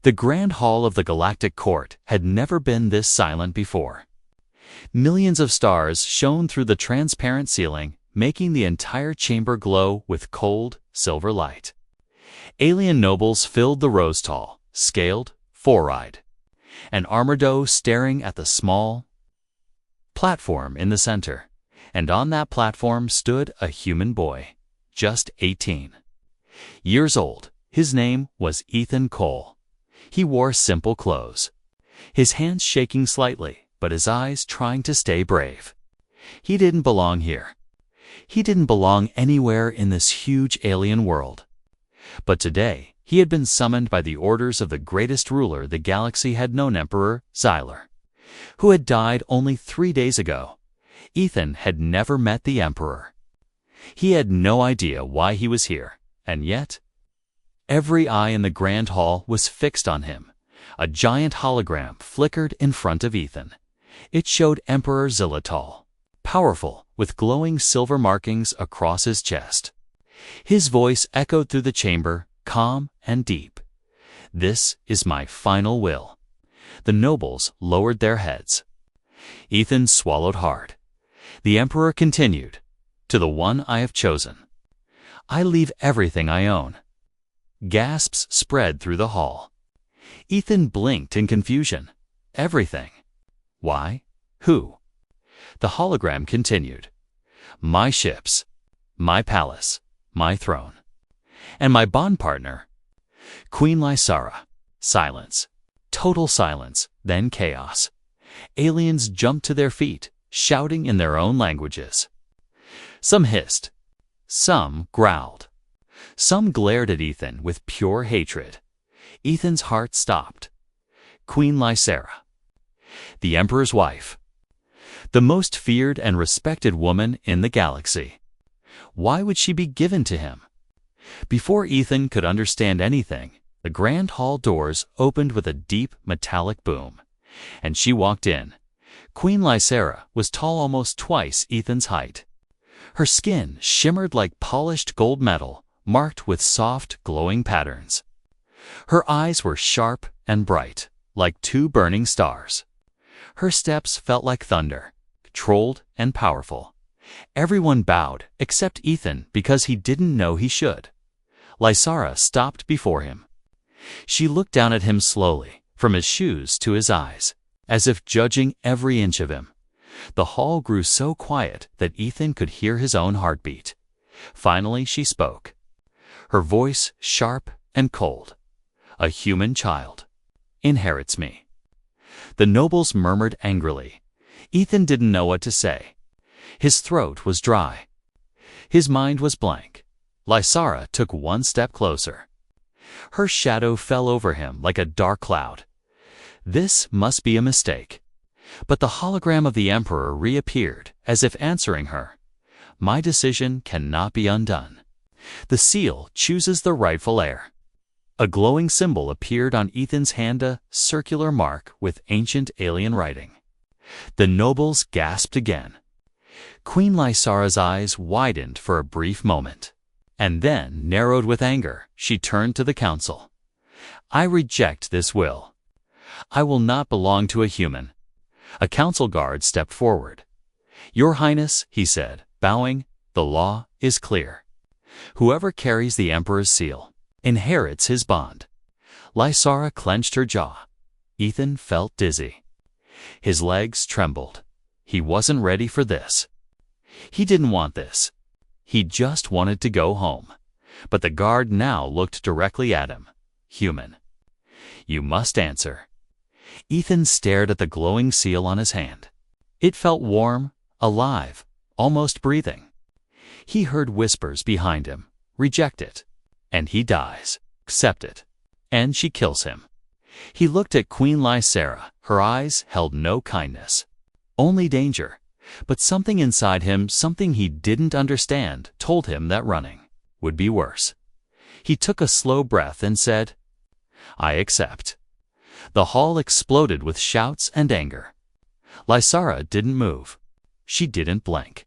The grand hall of the Galactic Court had never been this silent before. Millions of stars shone through the transparent ceiling, making the entire chamber glow with cold, silver light. Alien nobles filled the rose hall, scaled, four-eyed, and armored staring at the small platform in the center. And on that platform stood a human boy, just 18 years old. His name was Ethan Cole. He wore simple clothes, his hands shaking slightly, but his eyes trying to stay brave. He didn't belong here. He didn't belong anywhere in this huge alien world. But today, he had been summoned by the orders of the greatest ruler the galaxy had known, Emperor Xyler, who had died only 3 days ago. Ethan had never met the Emperor. He had no idea why he was here, and yet every eye in the Grand Hall was fixed on him. A giant hologram flickered in front of Ethan. It showed Emperor Xylotal, powerful, with glowing silver markings across his chest. His voice echoed through the chamber, calm and deep. "This is my final will." The nobles lowered their heads. Ethan swallowed hard. The Emperor continued, "To the one I have chosen, I leave everything I own." Gasps spread through the hall. Ethan blinked in confusion. Everything? Why? Who? The hologram continued, "My ships, my palace, my throne, and my bond partner, Queen Lysara." Silence. Total silence, then chaos. Aliens jumped to their feet, shouting in their own languages. Some hissed. Some growled. Some glared at Ethan with pure hatred. Ethan's heart stopped. Queen Lysara, the Emperor's wife, the most feared and respected woman in the galaxy. Why would she be given to him? Before Ethan could understand anything, the Grand Hall doors opened with a deep metallic boom, and she walked in. Queen Lysara was tall almost twice Ethan's height. Her skin shimmered like polished gold metal, marked with soft, glowing patterns. Her eyes were sharp and bright, like 2 burning stars. Her steps felt like thunder, controlled and powerful. Everyone bowed except Ethan because he didn't know he should. Lysara stopped before him. She looked down at him slowly, from his shoes to his eyes, as if judging every inch of him. The hall grew so quiet that Ethan could hear his own heartbeat. Finally she spoke, her voice sharp and cold. "A human child inherits me." The nobles murmured angrily. Ethan didn't know what to say. His throat was dry. His mind was blank. Lysara took 1 step closer. Her shadow fell over him like a dark cloud. This must be a mistake. But the hologram of the Emperor reappeared, as if answering her. "My decision cannot be undone. The seal chooses the rightful heir." A glowing symbol appeared on Ethan's hand, a circular mark with ancient alien writing. The nobles gasped again. Queen Lysara's eyes widened for a brief moment, and then narrowed with anger. She turned to the council. "I reject this will. I will not belong to a human." A council guard stepped forward. "Your Highness," he said, bowing, "the law is clear. Whoever carries the Emperor's seal inherits his bond." Lysara clenched her jaw. Ethan felt dizzy. His legs trembled. He wasn't ready for this. He didn't want this. He just wanted to go home. But the guard now looked directly at him. "Human, you must answer." Ethan stared at the glowing seal on his hand. It felt warm, alive, almost breathing. He heard whispers behind him. "Reject it, and he dies. Accept it, and she kills him." He looked at Queen Lysara. Her eyes held no kindness, only danger. But something inside him, something he didn't understand, told him that running would be worse. He took a slow breath and said, "I accept." The hall exploded with shouts and anger. Lysara didn't move. She didn't blink.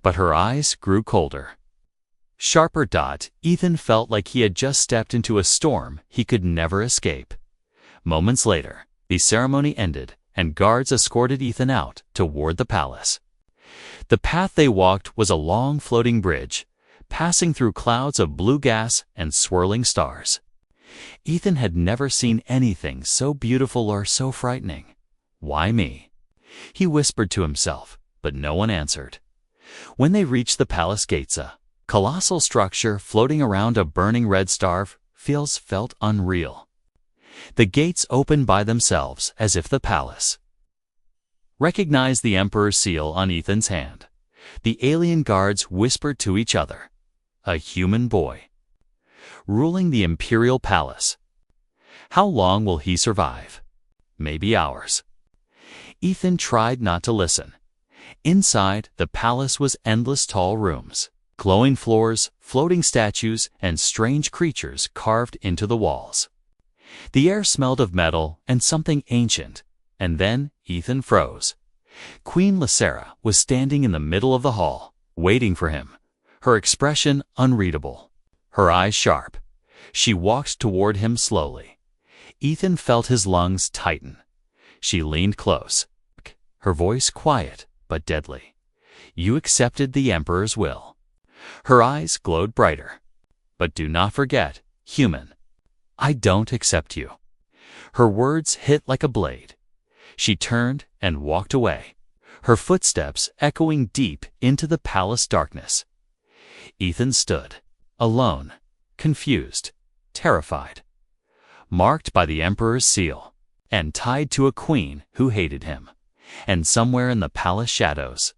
But her eyes grew colder. Sharper. Ethan felt like he had just stepped into a storm he could never escape. Moments later, the ceremony ended, and guards escorted Ethan out toward the palace. The path they walked was a long floating bridge, passing through clouds of blue gas and swirling stars. Ethan had never seen anything so beautiful or so frightening. "Why me?" he whispered to himself, but no one answered. When they reached the palace gates, a colossal structure floating around a burning red star felt unreal. The gates opened by themselves as if the palace recognized the Emperor's seal on Ethan's hand. The alien guards whispered to each other. A human boy ruling the Imperial Palace. How long will he survive? Maybe hours. Ethan tried not to listen. Inside, the palace was endless tall rooms, glowing floors, floating statues, and strange creatures carved into the walls. The air smelled of metal and something ancient, and then Ethan froze. Queen Lysera was standing in the middle of the hall, waiting for him, her expression unreadable, her eyes sharp. She walked toward him slowly. Ethan felt his lungs tighten. She leaned close, her voice quiet but deadly. "You accepted the Emperor's will." Her eyes glowed brighter. "But do not forget, human, I don't accept you." Her words hit like a blade. She turned and walked away, her footsteps echoing deep into the palace darkness. Ethan stood, alone, confused, terrified, marked by the Emperor's seal, and tied to a queen who hated him. And somewhere in the palace shadows,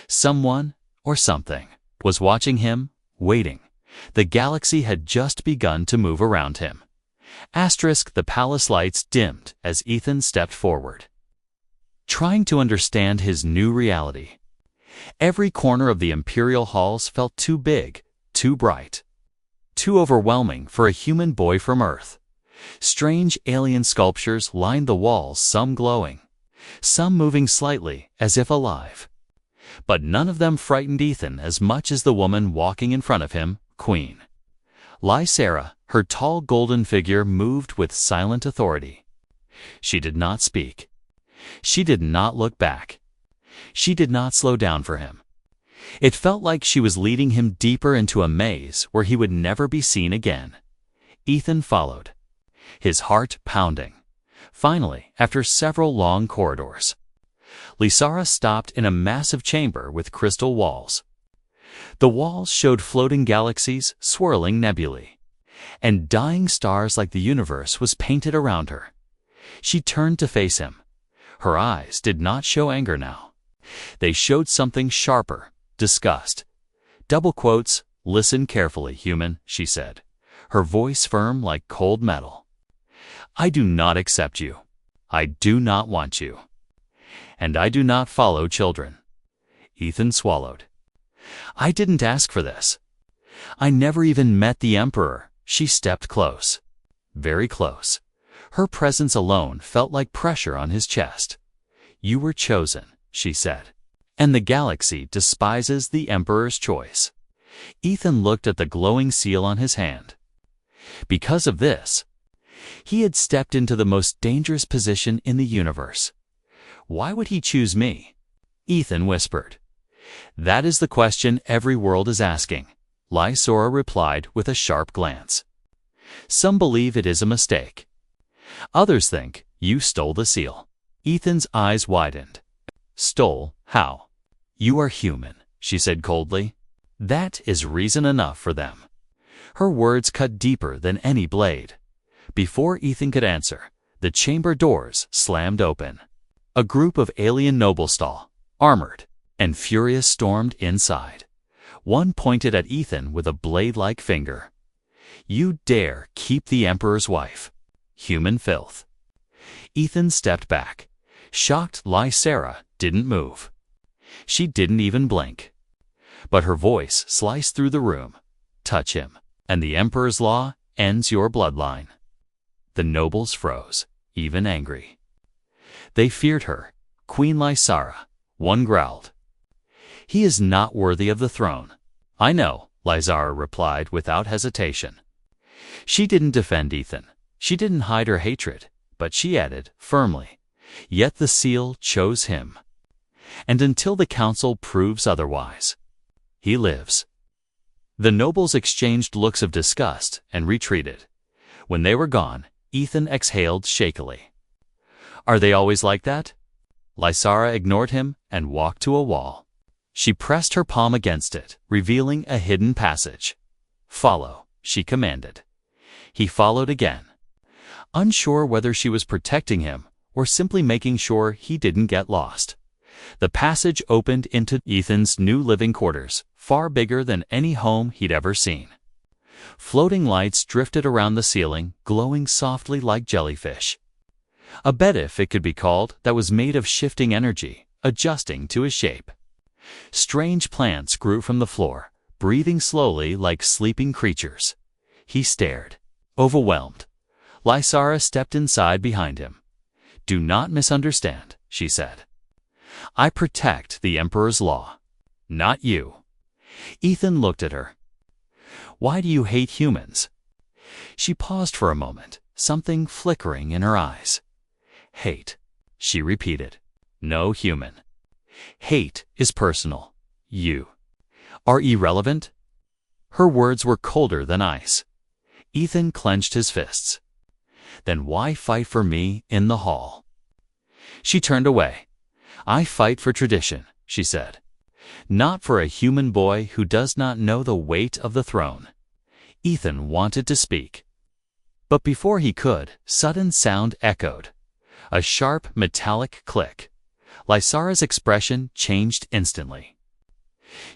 someone or something was watching him, waiting. The galaxy had just begun to move around him. The palace lights dimmed as Ethan stepped forward, trying to understand his new reality. Every corner of the Imperial halls felt too big, too bright, too overwhelming for a human boy from Earth. Strange alien sculptures lined the walls, some glowing, some moving slightly as if alive. But none of them frightened Ethan as much as the woman walking in front of him, Queen Lysera. Her tall golden figure moved with silent authority. She did not speak. She did not look back. She did not slow down for him. It felt like she was leading him deeper into a maze where he would never be seen again. Ethan followed, his heart pounding. Finally, after several long corridors, Lysera stopped in a massive chamber with crystal walls. The walls showed floating galaxies, swirling nebulae, and dying stars like the universe was painted around her. She turned to face him. Her eyes did not show anger now. They showed something sharper, disgust. Double quotes, "Listen carefully, human," she said, her voice firm like cold metal. "I do not accept you. I do not want you. And I do not follow children." Ethan swallowed. "I didn't ask for this. I never even met the Emperor." She stepped close, very close. Her presence alone felt like pressure on his chest. "You were chosen," she said, "and the galaxy despises the Emperor's choice." Ethan looked at the glowing seal on his hand. Because of this, he had stepped into the most dangerous position in the universe. "Why would he choose me?" Ethan whispered. "That is the question every world is asking," Lysera replied with a sharp glance. "Some believe it is a mistake. Others think you stole the seal." Ethan's eyes widened. "Stole? How?" "You are human," she said coldly. "That is reason enough for them." Her words cut deeper than any blade. Before Ethan could answer, the chamber doors slammed open. A group of alien nobles, armored and furious, stormed inside. One pointed at Ethan with a blade-like finger. "You dare keep the Emperor's wife? Human filth." Ethan stepped back. Shocked, Lysera didn't move. She didn't even blink. But her voice sliced through the room. "Touch him, and the Emperor's law ends your bloodline." The nobles froze, even angry. They feared her. "Queen Lysera," one growled. "He is not worthy of the throne." "I know," Lysera replied without hesitation. She didn't defend Ethan. She didn't hide her hatred. but she added, firmly, "Yet the seal chose him. And until the council proves otherwise, he lives." The nobles exchanged looks of disgust and retreated. When they were gone, Ethan exhaled shakily. "Are they always like that?" Lysara ignored him and walked to a wall. She pressed her palm against it, revealing a hidden passage. "Follow," she commanded. He followed again, unsure whether she was protecting him or simply making sure he didn't get lost. The passage opened into Ethan's new living quarters, far bigger than any home he'd ever seen. Floating lights drifted around the ceiling, glowing softly like jellyfish. A bed, if it could be called, that was made of shifting energy, adjusting to his shape. Strange plants grew from the floor, breathing slowly like sleeping creatures. He stared, overwhelmed. Lysara stepped inside behind him. "Do not misunderstand," she said. "I protect the Emperor's law, not you." Ethan looked at her. "Why do you hate humans?" She paused for a moment, something flickering in her eyes. "Hate," she repeated. "No human. Hate is personal. You are irrelevant." Her words were colder than ice. Ethan clenched his fists. "Then why fight for me in the hall?" She turned away. "I fight for tradition," she said. "Not for a human boy who does not know the weight of the throne." Ethan wanted to speak. But before he could, sudden sound echoed. A sharp, metallic click. Lysara's expression changed instantly.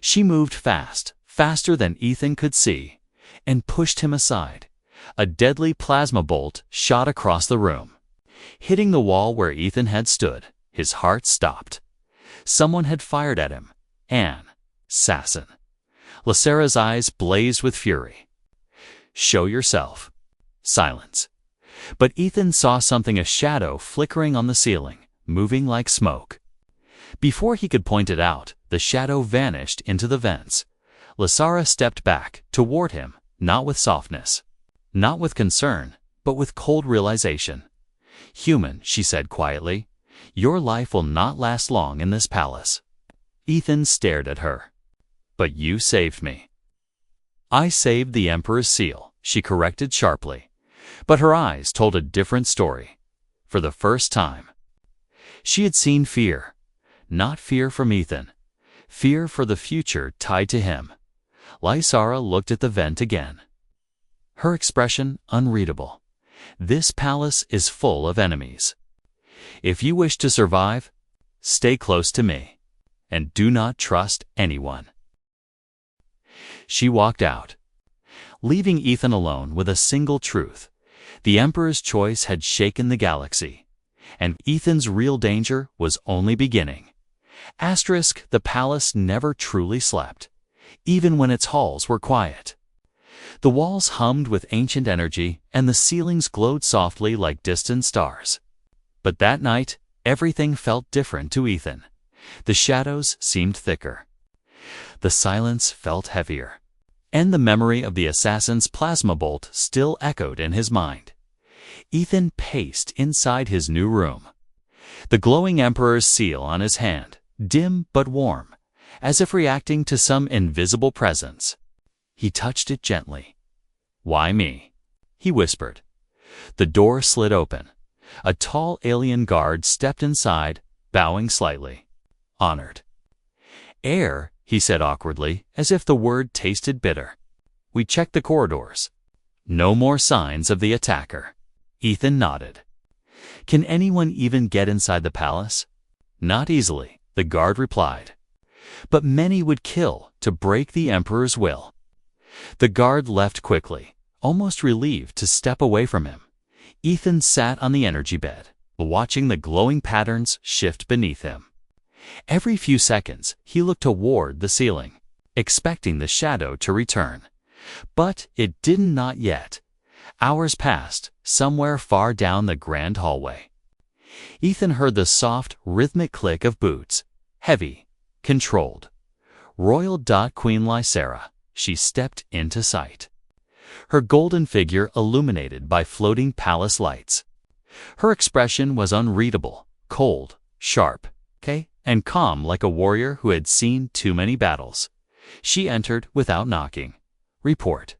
She moved fast, faster than Ethan could see, and pushed him aside. A deadly plasma bolt shot across the room. Hitting the wall where Ethan had stood, his heart stopped. Someone had fired at him. An assassin. Lysara's eyes blazed with fury. "Show yourself." Silence. But Ethan saw something, a shadow flickering on the ceiling, moving like smoke. Before he could point it out, the shadow vanished into the vents. Lysara stepped back, toward him, not with softness, not with concern, but with cold realization. "Human," she said quietly, "your life will not last long in this palace." Ethan stared at her. "But you saved me." "I saved the Emperor's seal," she corrected sharply. But her eyes told a different story. For the first time, she had seen fear. Not fear from Ethan. Fear for the future tied to him. Lysara looked at the vent again. Her expression unreadable. "This palace is full of enemies. If you wish to survive, stay close to me, and do not trust anyone." She walked out, leaving Ethan alone with a single truth. The Emperor's choice had shaken the galaxy, and Ethan's real danger was only beginning. The palace never truly slept, even when its halls were quiet. The walls hummed with ancient energy, and the ceilings glowed softly like distant stars. But that night, everything felt different to Ethan. The shadows seemed thicker. The silence felt heavier. And the memory of the assassin's plasma bolt still echoed in his mind. Ethan paced inside his new room. The glowing Emperor's seal on his hand, dim but warm, as if reacting to some invisible presence. He touched it gently. "Why me?" he whispered. The door slid open. A tall alien guard stepped inside, bowing slightly. "Honored." "Heir," he said awkwardly, as if the word tasted bitter. "We checked the corridors. No more signs of the attacker." Ethan nodded. "Can anyone even get inside the palace?" "Not easily," the guard replied. "But many would kill to break the Emperor's will." The guard left quickly, almost relieved to step away from him. Ethan sat on the energy bed, watching the glowing patterns shift beneath him. Every few seconds, he looked toward the ceiling, expecting the shadow to return. But it did not yet. Hours passed, somewhere far down the grand hallway. Ethan heard the soft, rhythmic click of boots, heavy, controlled. Royal Queen Lysara, she stepped into sight. Her golden figure illuminated by floating palace lights. Her expression was unreadable, cold, sharp, and calm like a warrior who had seen too many battles. She entered without knocking. "Report,"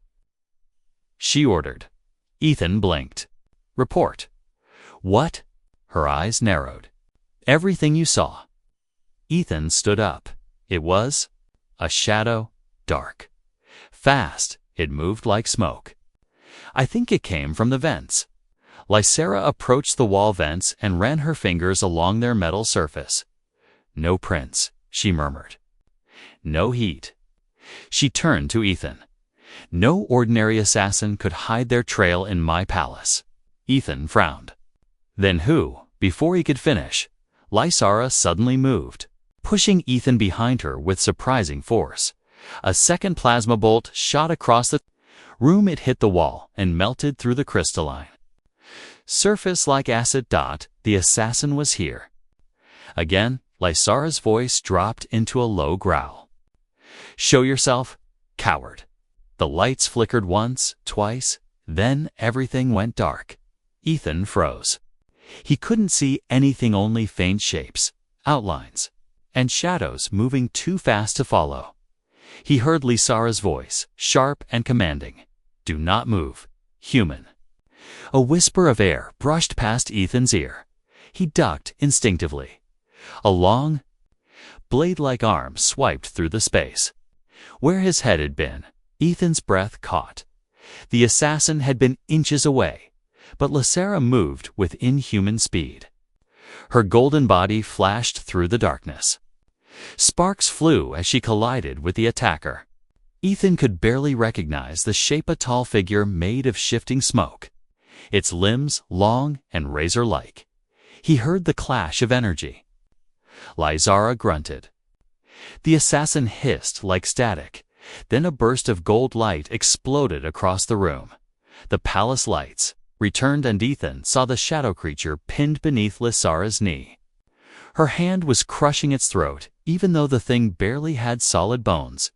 she ordered. Ethan blinked. "Report." "What?" Her eyes narrowed. "Everything you saw." Ethan stood up. It was a shadow, dark. Fast, it moved like smoke. "I think it came from the vents." Lysera approached the wall vents and ran her fingers along their metal surface. "No prints," she murmured. "No heat." She turned to Ethan. "No ordinary assassin could hide their trail in my palace." Ethan frowned. "Then who?" Before he could finish, Lysera suddenly moved, pushing Ethan behind her with surprising force. A second plasma bolt shot across the room. It hit the wall and melted through the crystalline surface like acid. The assassin was here. Again, Lysera's voice dropped into a low growl. "Show yourself, coward." The lights flickered once, twice, then everything went dark. Ethan froze. He couldn't see anything, only faint shapes, outlines, and shadows moving too fast to follow. He heard Lysera's voice, sharp and commanding. "Do not move, human." A whisper of air brushed past Ethan's ear. He ducked instinctively. A long, blade-like arm swiped through the space. Where his head had been, Ethan's breath caught. The assassin had been inches away, but Lysera moved with inhuman speed. Her golden body flashed through the darkness. Sparks flew as she collided with the attacker. Ethan could barely recognize the shape, a tall figure made of shifting smoke, its limbs long and razor-like. He heard the clash of energy. Lysera grunted. The assassin hissed like static. Then a burst of gold light exploded across the room. The palace lights returned and Ethan saw the shadow creature pinned beneath Lysera's knee. Her hand was crushing its throat, even though the thing barely had solid bones.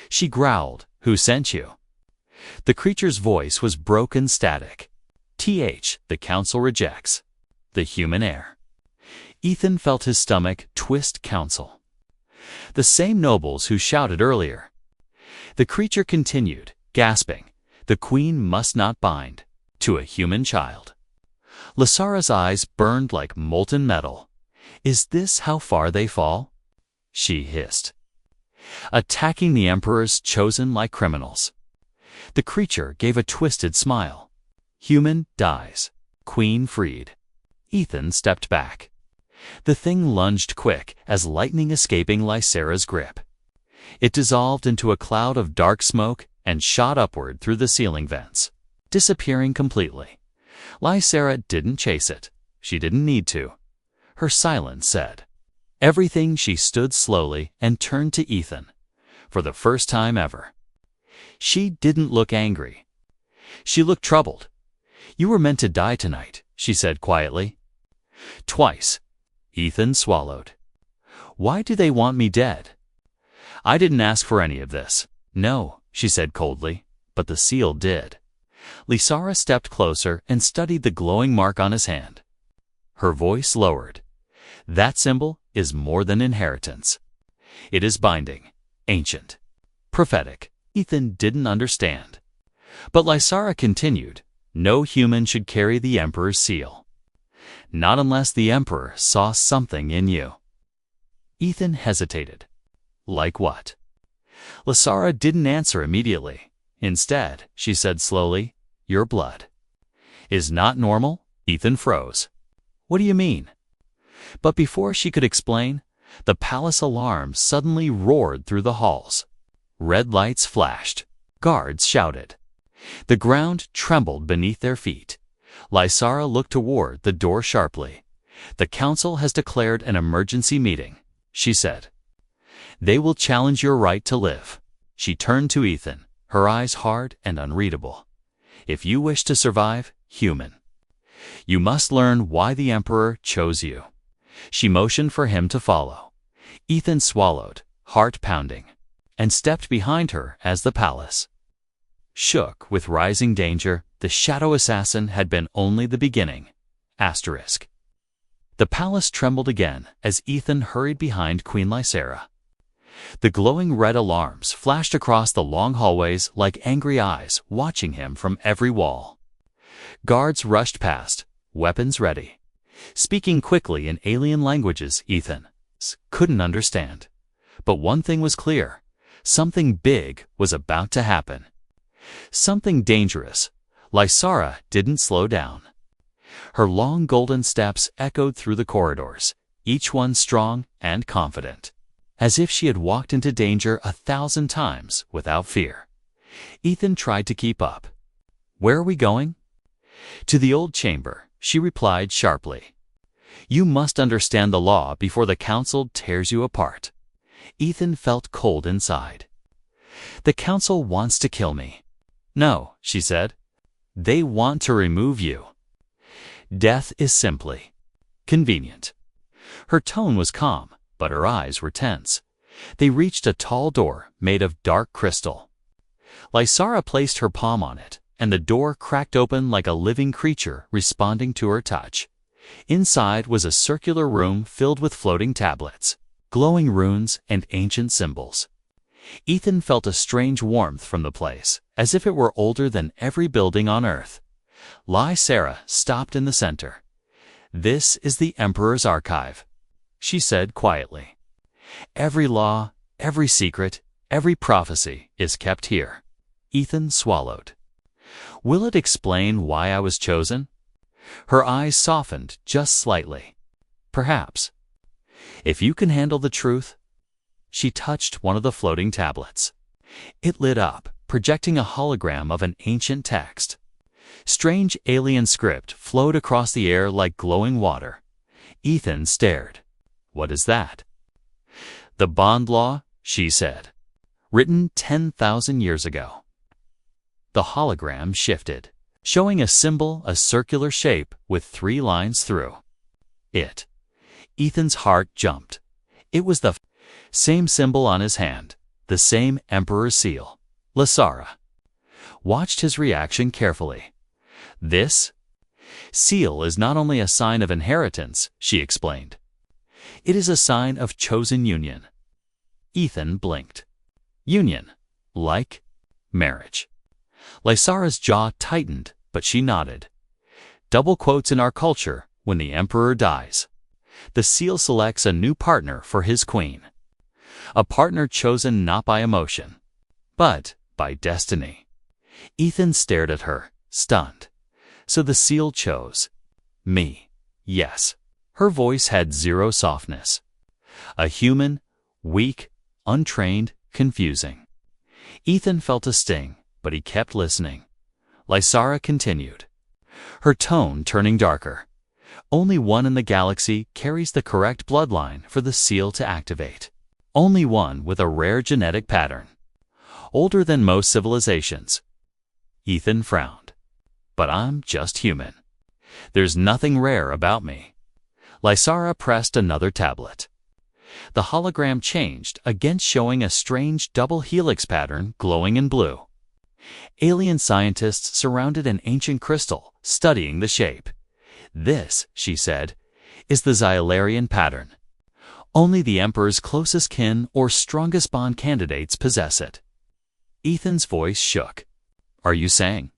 She growled, "Who sent you?" The creature's voice was broken static. The council rejects the human heir." Ethan felt his stomach twist. "Council?" "The same nobles who shouted earlier." The creature continued, gasping. "The queen must not bind to a human child." Lysera's eyes burned like molten metal. "Is this how far they fall?" she hissed. "Attacking the emperor's chosen like criminals." The creature gave a twisted smile. "Human dies, queen freed." Ethan stepped back. The thing lunged quick as lightning, escaping Lysera's grip. It dissolved into a cloud of dark smoke and shot upward through the ceiling vents, disappearing completely. Lysera didn't chase it. She didn't need to. Her silence said everything. She stood slowly and turned to Ethan. For the first time ever, she didn't look angry. She looked troubled. "You were meant to die tonight," she said quietly. "Twice." Ethan swallowed. "Why do they want me dead?" "I didn't ask for any of this." "No," she said coldly, "but the seal did." Lysera stepped closer and studied the glowing mark on his hand. Her voice lowered. "That symbol is more than inheritance. It is binding, ancient, prophetic." Ethan didn't understand. But Lysera continued, "No human should carry the emperor's seal. Not unless the emperor saw something in you." Ethan hesitated. "Like what?" Lysera didn't answer immediately. Instead, she said slowly, "Your blood is not normal." Ethan froze. "What do you mean?" But before she could explain, the palace alarm suddenly roared through the halls. Red lights flashed. Guards shouted. The ground trembled beneath their feet. Lysera looked toward the door sharply. "The council has declared an emergency meeting," she said. "They will challenge your right to live." She turned to Ethan, her eyes hard and unreadable. "If you wish to survive, human, you must learn why the emperor chose you." She motioned for him to follow. Ethan swallowed, heart pounding, and stepped behind her as the palace shook with rising danger. The shadow assassin had been only the beginning. Asterisk. The palace trembled again as Ethan hurried behind Queen Lysera. The glowing red alarms flashed across the long hallways like angry eyes watching him from every wall. Guards rushed past, weapons ready, speaking quickly in alien languages Ethan couldn't understand. But one thing was clear: something big was about to happen. Something dangerous. Lysera didn't slow down. Her long golden steps echoed through the corridors, each one strong and confident, as if she had walked into danger 1,000 times without fear. Ethan tried to keep up. "Where are we going?" "To the old chamber," she replied sharply. "You must understand the law before the council tears you apart." Ethan felt cold inside. "The council wants to kill me." "No," she said. "They want to remove you. Death is simply convenient." Her tone was calm, but her eyes were tense. They reached a tall door made of dark crystal. Lysera placed her palm on it, and the door cracked open like a living creature responding to her touch. Inside was a circular room filled with floating tablets, glowing runes, and ancient symbols. Ethan felt a strange warmth from the place, as if it were older than every building on Earth. Lysera stopped in the center. "This is the Emperor's archive," she said quietly. "Every law, every secret, every prophecy is kept here." Ethan swallowed. "Will it explain why I was chosen?" Her eyes softened just slightly. "Perhaps. If you can handle the truth." She touched one of the floating tablets. It lit up, projecting a hologram of an ancient text. Strange alien script flowed across the air like glowing water. Ethan stared. "What is that?" "The bond law," she said. "Written 10,000 years ago." The hologram shifted, showing a symbol, a circular shape with 3 lines through it. Ethan's heart jumped. It was the same symbol on his hand, the same Emperor's seal. Lysera watched his reaction carefully. "This seal is not only a sign of inheritance," she explained. "It is a sign of chosen union." Ethan blinked. "Union, like marriage." Lysera's jaw tightened, but she nodded. "Double quotes in our culture: when the emperor dies, the seal selects a new partner for his queen. A partner chosen not by emotion, but by destiny." Ethan stared at her, stunned. "So the seal chose me?" "Yes." Her voice had zero softness. A human, weak, untrained, confusing. Ethan felt a sting, but he kept listening. Lysera continued, her tone turning darker. "Only one in the galaxy carries the correct bloodline for the seal to activate. Only one with a rare genetic pattern. Older than most civilizations." Ethan frowned. "But I'm just human. There's nothing rare about me." Lysera pressed another tablet. The hologram changed, again showing a strange double helix pattern glowing in blue. Alien scientists surrounded an ancient crystal, studying the shape. "This," she said, "is the Xylarian pattern. Only the Emperor's closest kin or strongest bond candidates possess it." Ethan's voice shook. "Are you saying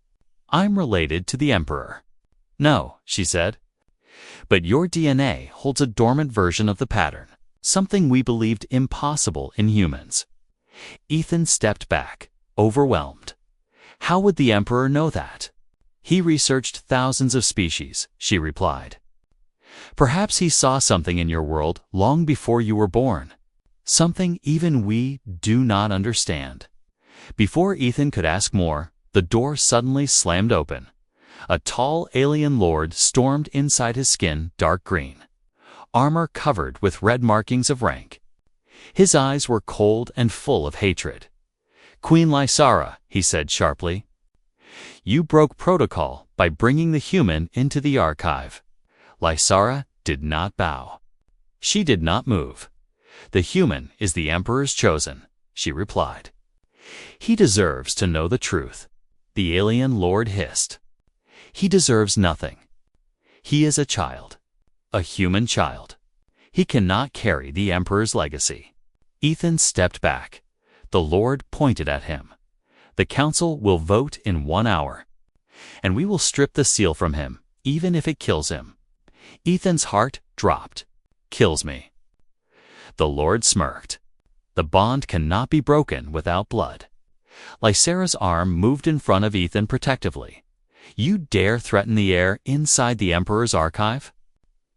I'm related to the Emperor?" "No," she said. "But your DNA holds a dormant version of the pattern, something we believed impossible in humans." Ethan stepped back, overwhelmed. How would the Emperor know that? "He researched thousands of species," she replied. "Perhaps he saw something in your world long before you were born. Something even we do not understand." Before Ethan could ask more, the door suddenly slammed open. A tall alien lord stormed inside, his skin dark green, armor covered with red markings of rank. His eyes were cold and full of hatred. "Queen Lysera," he said sharply, "you broke protocol by bringing the human into the archive." Lysera did not bow. She did not move. "The human is the Emperor's chosen," she replied. "He deserves to know the truth." The alien lord hissed. "He deserves nothing. He is a child, a human child. He cannot carry the Emperor's legacy. Ethan stepped back. The Lord pointed at him. The council will vote in 1 hour, and we will strip the seal from him, even if it kills him. Ethan's heart dropped. Kills me. The Lord smirked. The bond cannot be broken without blood. Lysera's arm moved in front of Ethan protectively. You dare threaten the heir inside the Emperor's archive?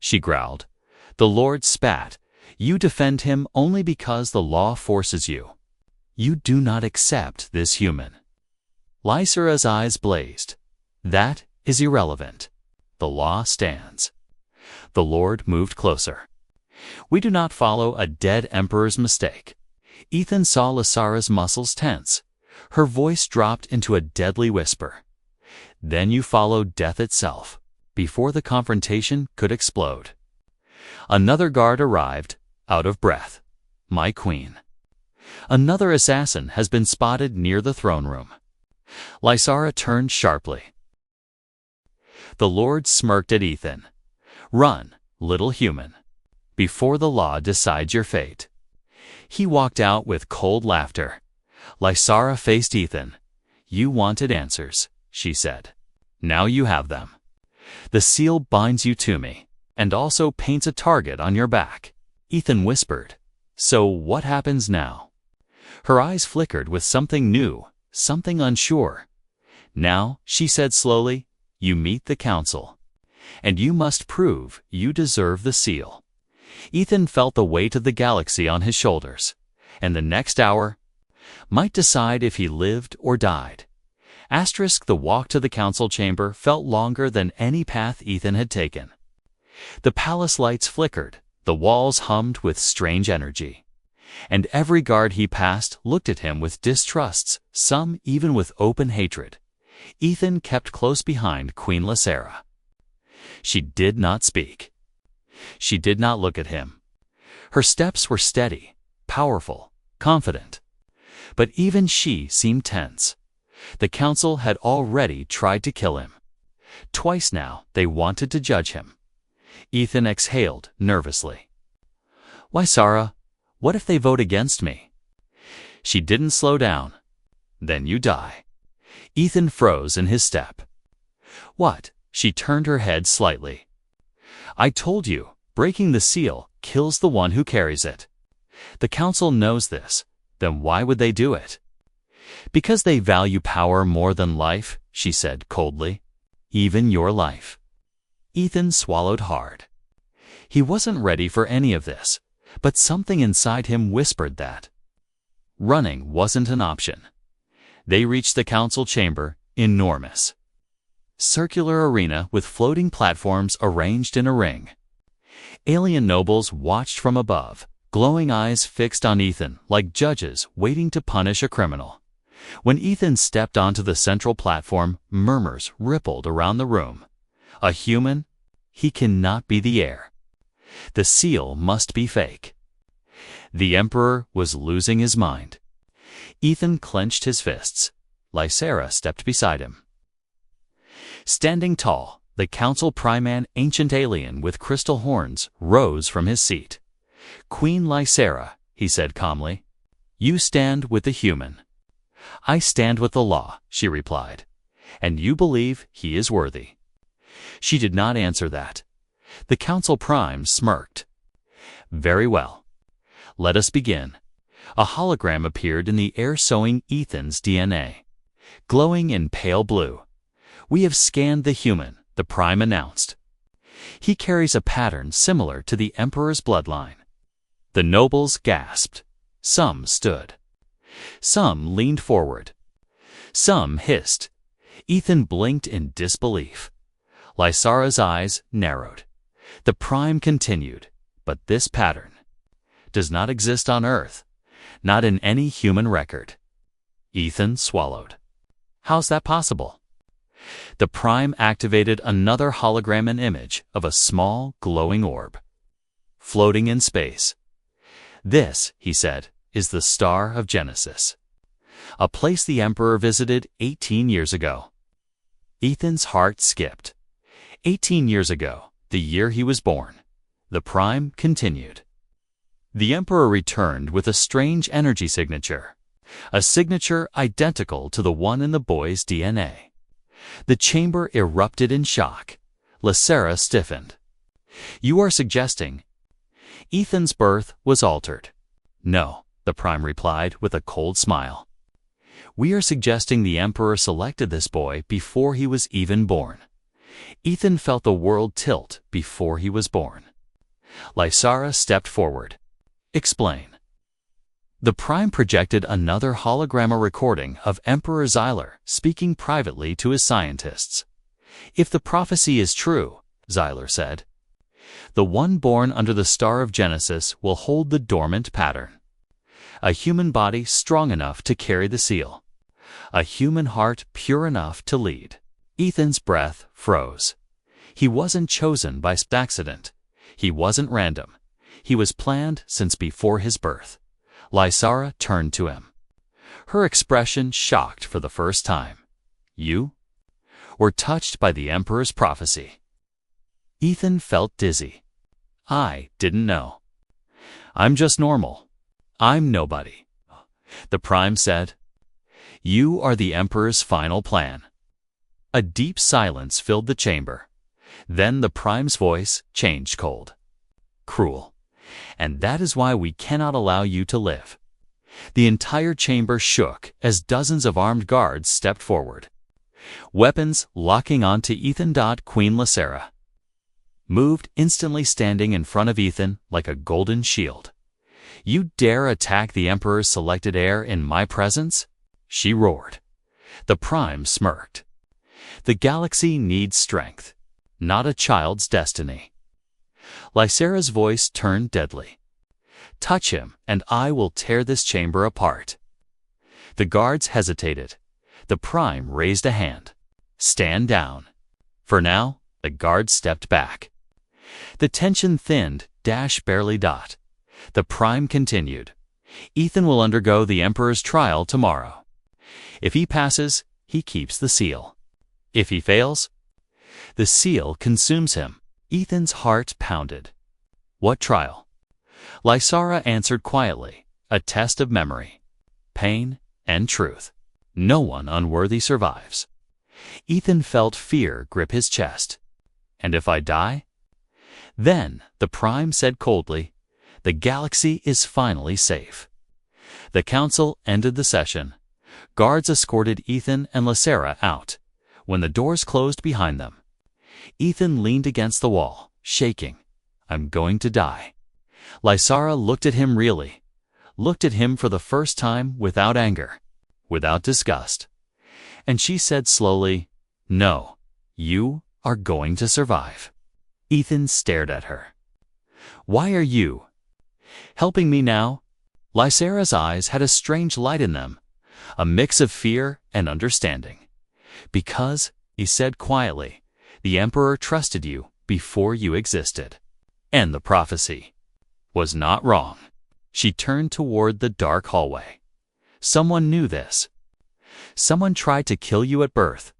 She growled. The Lord spat. You defend him only because the law forces you. You do not accept this human. Lysera's eyes blazed. That is irrelevant. The law stands. The Lord moved closer. We do not follow a dead Emperor's mistake. Ethan saw Lysera's muscles tense. Her voice dropped into a deadly whisper. Then you follow death itself, before the confrontation could explode. Another guard arrived, out of breath. My queen. Another assassin has been spotted near the throne room. Lysera turned sharply. The Lord smirked at Ethan. Run, little human, before the law decides your fate. He walked out with cold laughter. Lysera faced Ethan. You wanted answers, she said. Now you have them. The seal binds you to me, and also paints a target on your back. Ethan whispered. So what happens now? Her eyes flickered with something new, something unsure. Now, she said slowly, you meet the council, and you must prove you deserve the seal. Ethan felt the weight of the galaxy on his shoulders, and the next hour might decide if he lived or died. The walk to the council chamber felt longer than any path Ethan had taken. The palace lights flickered, the walls hummed with strange energy, and every guard he passed looked at him with distrusts, some even with open hatred. Ethan kept close behind Queen Lysera. She did not speak. She did not look at him. Her steps were steady, powerful, confident. But even she seemed tense. The council had already tried to kill him. Twice now they wanted to judge him. Ethan exhaled nervously. Lysera, what if they vote against me? She didn't slow down. Then you die. Ethan froze in his step. What? She turned her head slightly. I told you, breaking the seal kills the one who carries it. The council knows this. Then why would they do it? Because they value power more than life, she said coldly. Even your life. Ethan swallowed hard. He wasn't ready for any of this, but something inside him whispered that running wasn't an option. They reached the council chamber, enormous. Circular arena with floating platforms arranged in a ring. Alien nobles watched from above, glowing eyes fixed on Ethan like judges waiting to punish a criminal. When Ethan stepped onto the central platform, murmurs rippled around the room. A human? He cannot be the heir. The seal must be fake. The Emperor was losing his mind. Ethan clenched his fists. Lysera stepped beside him. Standing tall, the council priman, ancient alien with crystal horns, rose from his seat. Queen Lysera, he said calmly, you stand with the human. I stand with the law, she replied, and you believe he is worthy. She did not answer that. The council prime smirked. Very well. Let us begin. A hologram appeared in the air showing Ethan's DNA, glowing in pale blue. We have scanned the human, the prime announced. He carries a pattern similar to the Emperor's bloodline. The nobles gasped. Some stood. Some leaned forward. Some hissed. Ethan blinked in disbelief. Lysera's eyes narrowed. The prime continued, but this pattern does not exist on Earth, not in any human record. Ethan swallowed. How's that possible? The prime activated another hologram, an image of a small, glowing orb, floating in space. This, he said, is the Star of Genesis, a place the Emperor visited 18 years ago. Ethan's heart skipped. 18 years ago, the year he was born. The Prime continued. The Emperor returned with a strange energy signature, a signature identical to the one in the boy's DNA. The chamber erupted in shock. Lysera stiffened. "You are suggesting Ethan's birth was altered?" "No," the Prime replied with a cold smile. "We are suggesting the Emperor selected this boy before he was even born. Ethan felt the world tilt before he was born." Lysera stepped forward. "Explain." The Prime projected another hologramma recording of Emperor Xyler speaking privately to his scientists. "If the prophecy is true," Xyler said, "the one born under the star of Genesis will hold the dormant pattern. A human body strong enough to carry the seal. A human heart pure enough to lead." Ethan's breath froze. He wasn't chosen by accident. He wasn't random. He was planned since before his birth. Lysera turned to him. Her expression shocked for the first time. "You were touched by the Emperor's prophecy." Ethan felt dizzy. "I didn't know. I'm just normal. I'm nobody." The Prime said, "You are the Emperor's final plan." A deep silence filled the chamber. Then the Prime's voice changed cold. "Cruel. And that is why we cannot allow you to live." The entire chamber shook as dozens of armed guards stepped forward, weapons locking onto Ethan. Queen Lysera moved, instantly standing in front of Ethan like a golden shield. "You dare attack the Emperor's selected heir in my presence?" she roared. The Prime smirked. "The galaxy needs strength, not a child's destiny." Lysera's voice turned deadly. "Touch him, and I will tear this chamber apart." The guards hesitated. The Prime raised a hand. "Stand down." For now, the guards stepped back. The tension thinned, barely. The Prime continued. "Ethan will undergo the Emperor's trial tomorrow. If he passes, he keeps the seal. If he fails, the seal consumes him." Ethan's heart pounded. "What trial?" Lysera answered quietly. "A test of memory, pain, and truth. No one unworthy survives." Ethan felt fear grip his chest. "And if I die?" "Then," the Prime said coldly, "the galaxy is finally safe." The council ended the session. Guards escorted Ethan and Lysera out. When the doors closed behind them, Ethan leaned against the wall, shaking. "I'm going to die." Lysera looked at him really, looked at him for the first time without anger, without disgust. And she said slowly, "No, you are going to survive." Ethan stared at her. "Why are you helping me now?" Lysera's eyes had a strange light in them, a mix of fear and understanding. "Because," he said quietly, "the Emperor trusted you before you existed. And the prophecy was not wrong." She turned toward the dark hallway. "Someone knew this. Someone tried to kill you at birth.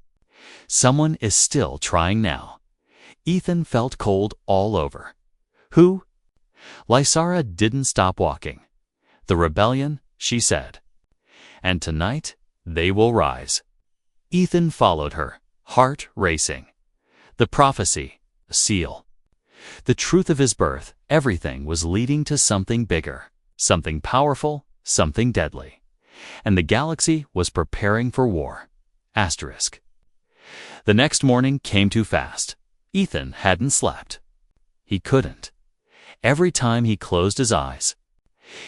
Someone is still trying now." Ethan felt cold all over. "Who?" Lysera didn't stop walking. "The rebellion," she said. "And tonight, they will rise." Ethan followed her, heart racing. The prophecy, a seal. The truth of his birth, everything was leading to something bigger, something powerful, something deadly. And the galaxy was preparing for war. Asterisk. The next morning came too fast. Ethan hadn't slept. He couldn't. Every time he closed his eyes,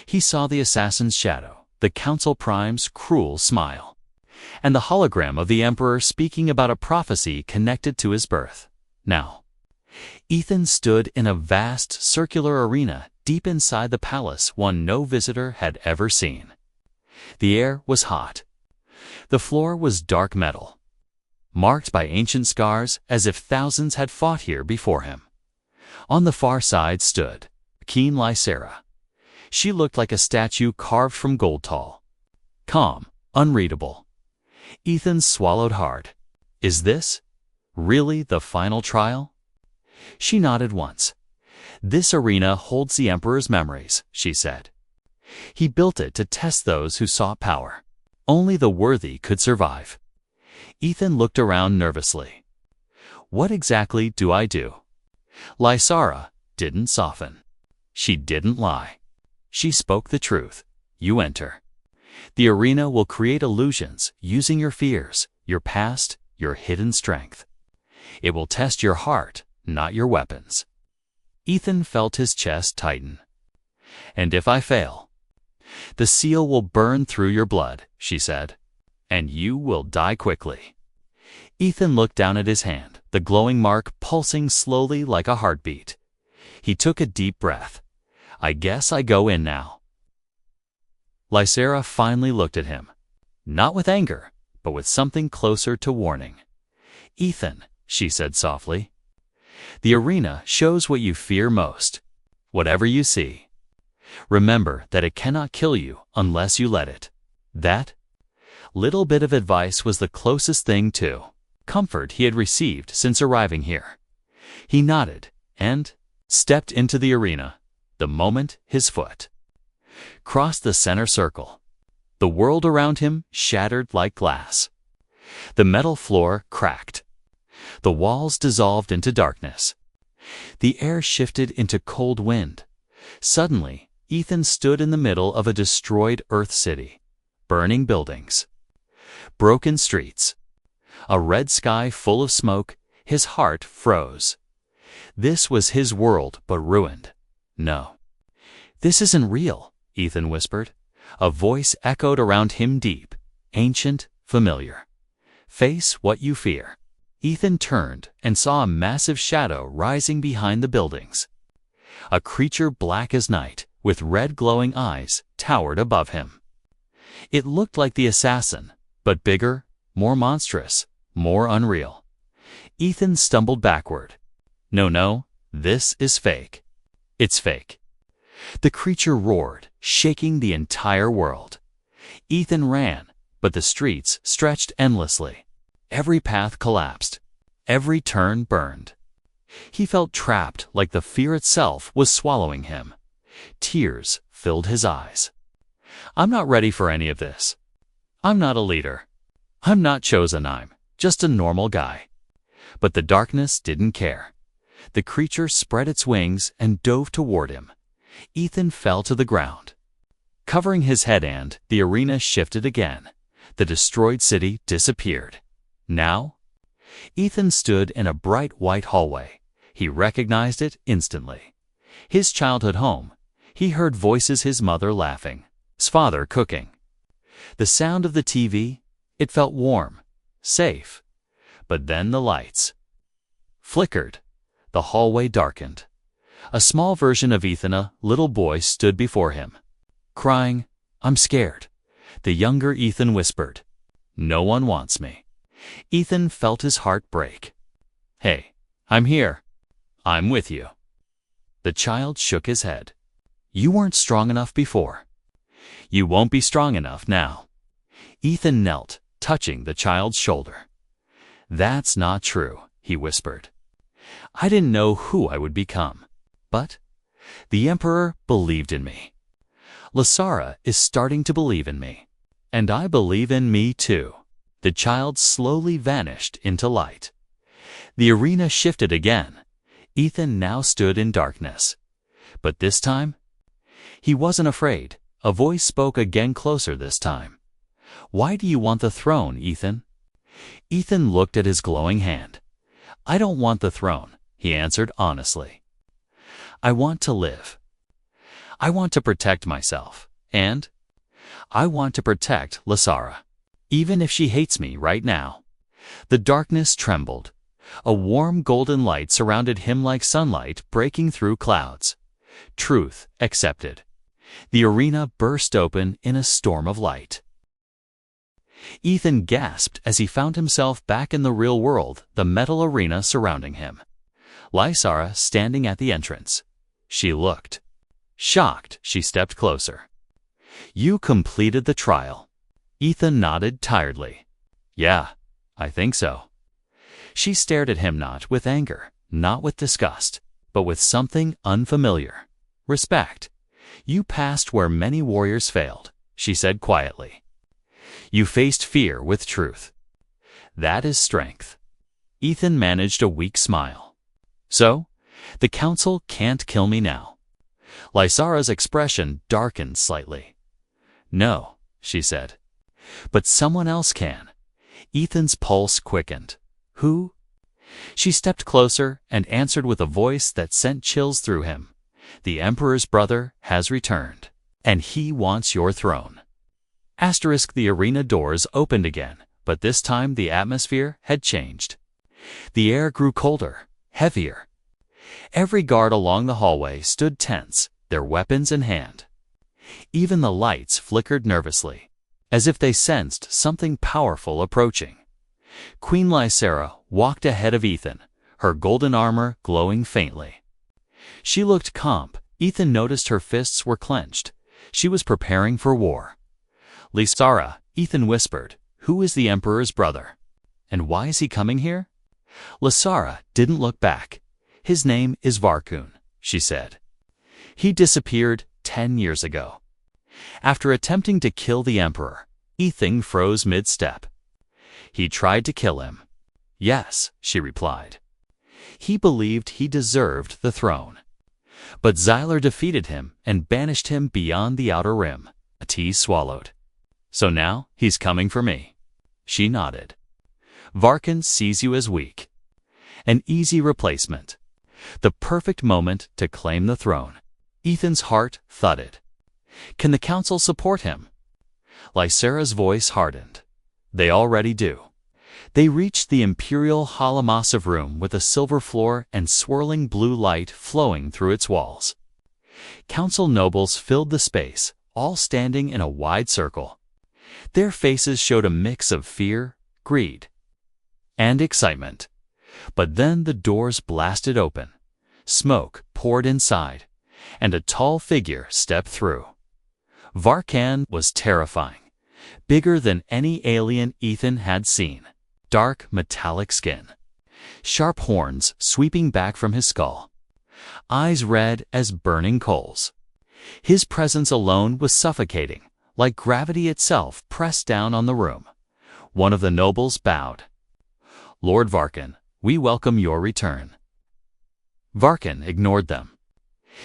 he saw the assassin's shadow, the Council Prime's cruel smile, and the hologram of the Emperor speaking about a prophecy connected to his birth. Now, Ethan stood in a vast circular arena deep inside the palace one no visitor had ever seen. The air was hot. The floor was dark metal, marked by ancient scars as if thousands had fought here before him. On the far side stood Queen Lysera. She looked like a statue carved from gold tall, calm, unreadable. Ethan swallowed hard. "Is this Really the final trial? She nodded once. This arena holds the Emperor's memories, she said. He built it to test those who sought power. Only the worthy could survive. Ethan looked around nervously. What exactly do I do? Lysara didn't soften. She didn't lie. She spoke the truth. You enter. The arena will create illusions using your fears, your past, your hidden strength. It will test your heart, not your weapons. Ethan felt his chest tighten. And if I fail? The seal will burn through your blood, she said, and you will die quickly. Ethan looked down at his hand, the glowing mark pulsing slowly like a heartbeat. He took a deep breath. I guess I go in now. Lysara finally looked at him, not with anger, but with something closer to warning. Ethan, she said softly, the arena shows what you fear most. Whatever you see, remember that it cannot kill you unless you let it. That little bit of advice was the closest thing to comfort he had received since arriving here. He nodded and stepped into the arena. The moment his foot crossed the center circle, the world around him shattered like glass. The metal floor cracked. The walls dissolved into darkness. The air shifted into cold wind. Suddenly, Ethan stood in the middle of a destroyed Earth city. Burning buildings, broken streets, a red sky full of smoke. His heart froze. This was his world, but ruined. No. This isn't real, Ethan whispered. A voice echoed around him deep, ancient, familiar. Face what you fear. Ethan turned and saw a massive shadow rising behind the buildings. A creature black as night, with red glowing eyes, towered above him. It looked like the assassin, but bigger, more monstrous, more unreal. Ethan stumbled backward. No, this is fake. It's fake. The creature roared, shaking the entire world. Ethan ran, but the streets stretched endlessly. Every path collapsed. Every turn burned. He felt trapped, like the fear itself was swallowing him. Tears filled his eyes. I'm not ready for any of this. I'm not a leader. I'm not chosen. I'm just a normal guy. But the darkness didn't care. The creature spread its wings and dove toward him. Ethan fell to the ground. Covering his head, and the arena shifted again. The destroyed city disappeared. Now, Ethan stood in a bright white hallway. He recognized it instantly. His childhood home. He heard voices, his mother laughing, his father cooking. The sound of the TV, it felt warm, safe. But then the lights flickered. The hallway darkened. A small version of Ethan, a little boy, stood before him, crying, I'm scared. The younger Ethan whispered, No one wants me. Ethan felt his heart break. Hey, I'm here. I'm with you. The child shook his head. You weren't strong enough before. You won't be strong enough now. Ethan knelt, touching the child's shoulder. That's not true, he whispered. I didn't know who I would become, but the Emperor believed in me. Lysara is starting to believe in me, and I believe in me too. The child slowly vanished into light. The arena shifted again. Ethan now stood in darkness. But this time, he wasn't afraid. A voice spoke again, closer this time. Why do you want the throne, Ethan? Ethan looked at his glowing hand. I don't want the throne, he answered honestly. I want to live. I want to protect myself, and I want to protect Lysara, even if she hates me right now. The darkness trembled. A warm golden light surrounded him like sunlight breaking through clouds. Truth accepted. The arena burst open in a storm of light. Ethan gasped as he found himself back in the real world, the metal arena surrounding him. Lysara standing at the entrance. She looked shocked. She stepped closer. You completed the trial. Ethan nodded tiredly. Yeah, I think so. She stared at him not with anger, not with disgust, but with something unfamiliar. Respect. You passed where many warriors failed, she said quietly. You faced fear with truth. That is strength. Ethan managed a weak smile. So, the council can't kill me now. Lysara's expression darkened slightly. No, she said. But someone else can. Ethan's pulse quickened. Who? She stepped closer and answered with a voice that sent chills through him. The Emperor's brother has returned, and he wants your throne. The arena doors opened again, but this time the atmosphere had changed. The air grew colder, heavier. Every guard along the hallway stood tense, their weapons in hand. Even the lights flickered nervously, as if they sensed something powerful approaching. Queen Lysara walked ahead of Ethan, her golden armor glowing faintly. She looked calm. Ethan noticed her fists were clenched. She was preparing for war. Lysara, Ethan whispered, who is the Emperor's brother? And why is he coming here? Lysara didn't look back. His name is Varkun, she said. He disappeared 10 years ago. After attempting to kill the Emperor, Ethan froze mid-step. He tried to kill him. Yes, she replied. He believed he deserved the throne. But Xylar defeated him and banished him beyond the outer rim. T swallowed. So now he's coming for me. She nodded. Varkun sees you as weak. An easy replacement. The perfect moment to claim the throne. Ethan's heart thudded. Can the council support him? Lysara's voice hardened. They already do. They reached the imperial hall massive room with a silver floor and swirling blue light flowing through its walls. Council nobles filled the space, all standing in a wide circle. Their faces showed a mix of fear, greed, and excitement. But then the doors blasted open. Smoke poured inside, and a tall figure stepped through. Varkan was terrifying, bigger than any alien Ethan had seen. Dark, metallic skin, sharp horns sweeping back from his skull, eyes red as burning coals. His presence alone was suffocating, like gravity itself pressed down on the room. One of the nobles bowed. Lord Varkan, we welcome your return. Varkan ignored them.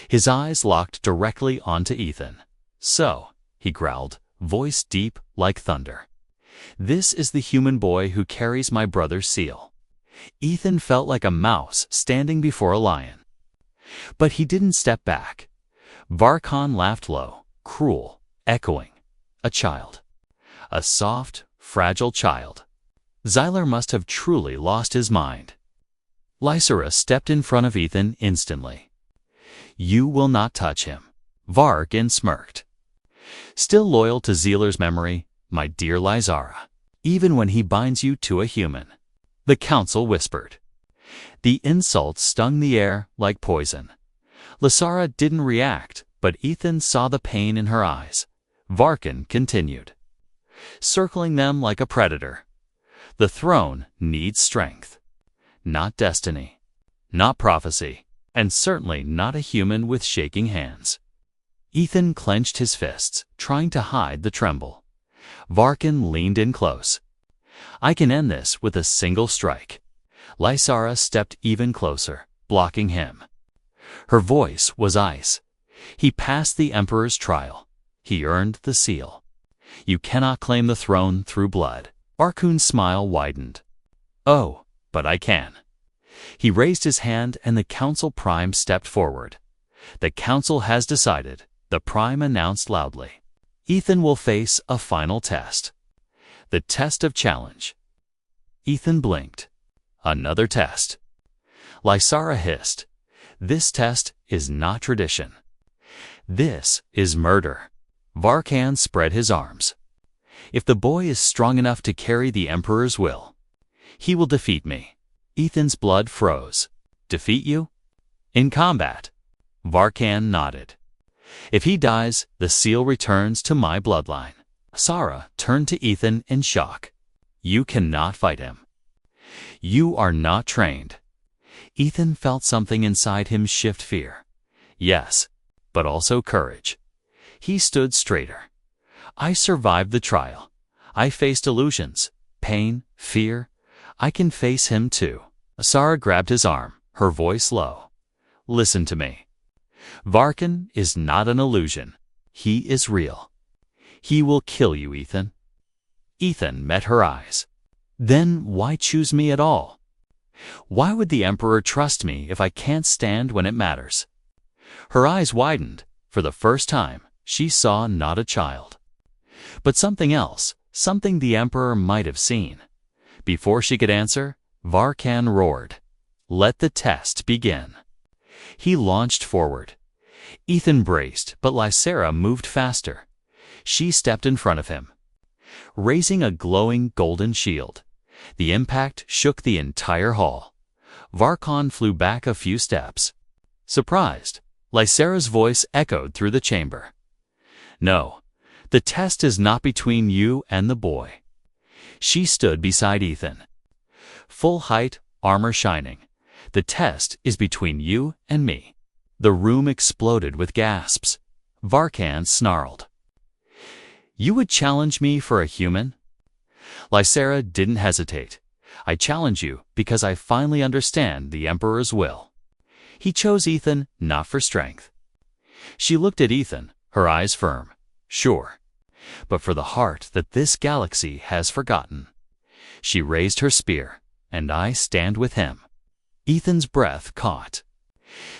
His eyes locked directly onto Ethan. So, he growled, voice deep like thunder. This is the human boy who carries my brother's seal. Ethan felt like a mouse standing before a lion. But he didn't step back. Varkan laughed low, cruel, echoing. A child. A soft, fragile child. Xylar must have truly lost his mind. Lysara stepped in front of Ethan instantly. You will not touch him. Varkan smirked. Still loyal to Xylar's memory, my dear Lysara, even when he binds you to a human. The council whispered. The insult stung the air like poison. Lysara didn't react, but Ethan saw the pain in her eyes. Varkan continued, circling them like a predator. The throne needs strength, not destiny, not prophecy, and certainly not a human with shaking hands. Ethan clenched his fists, trying to hide the tremble. Varkan leaned in close. I can end this with a single strike. Lysara stepped even closer, blocking him. Her voice was ice. He passed the Emperor's trial. He earned the seal. You cannot claim the throne through blood. Varkun's smile widened. Oh, but I can. He raised his hand and the Council Prime stepped forward. The Council has decided, the Prime announced loudly. Ethan will face a final test. The test of challenge. Ethan blinked. Another test. Lysara hissed. This test is not tradition. This is murder. Varkan spread his arms. If the boy is strong enough to carry the Emperor's will, he will defeat me. Ethan's blood froze. Defeat you? In combat. Varkan nodded. If he dies, the seal returns to my bloodline. Lysara turned to Ethan in shock. You cannot fight him. You are not trained. Ethan felt something inside him shift fear. Yes, but also courage. He stood straighter. I survived the trial. I faced illusions, pain, fear. I can face him too. Asara grabbed his arm, her voice low. Listen to me. Varkan is not an illusion. He is real. He will kill you, Ethan. Ethan met her eyes. Then why choose me at all? Why would the Emperor trust me if I can't stand when it matters? Her eyes widened. For the first time, she saw not a child, but something else, something the Emperor might have seen. Before she could answer, Varkan roared. Let the test begin. He launched forward. Ethan braced, but Lysera moved faster. She stepped in front of him, raising a glowing golden shield. The impact shook the entire hall. Varkan flew back a few steps. Surprised, Lysera's voice echoed through the chamber. No, the test is not between you and the boy. She stood beside Ethan. Full height, armor shining. The test is between you and me. The room exploded with gasps. Varkan snarled. You would challenge me for a human? Lysera didn't hesitate. I challenge you because I finally understand the Emperor's will. He chose Ethan not for strength. She looked at Ethan, her eyes firm. Sure, but for the heart that this galaxy has forgotten. She raised her spear, and I stand with him. Ethan's breath caught.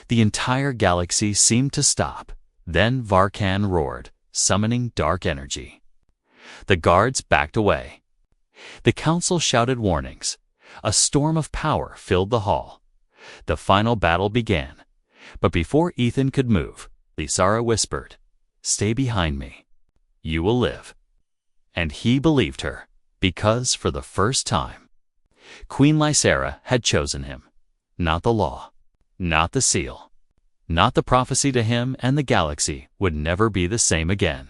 The entire galaxy seemed to stop. Then Varkan roared, summoning dark energy. The guards backed away. The council shouted warnings. A storm of power filled the hall. The final battle began. But before Ethan could move, Lysera whispered, Stay behind me. You will live. And he believed her, because for the first time, Queen Lysera had chosen him. Not the law, not the seal, not the prophecy to him, and the galaxy would never be the same again.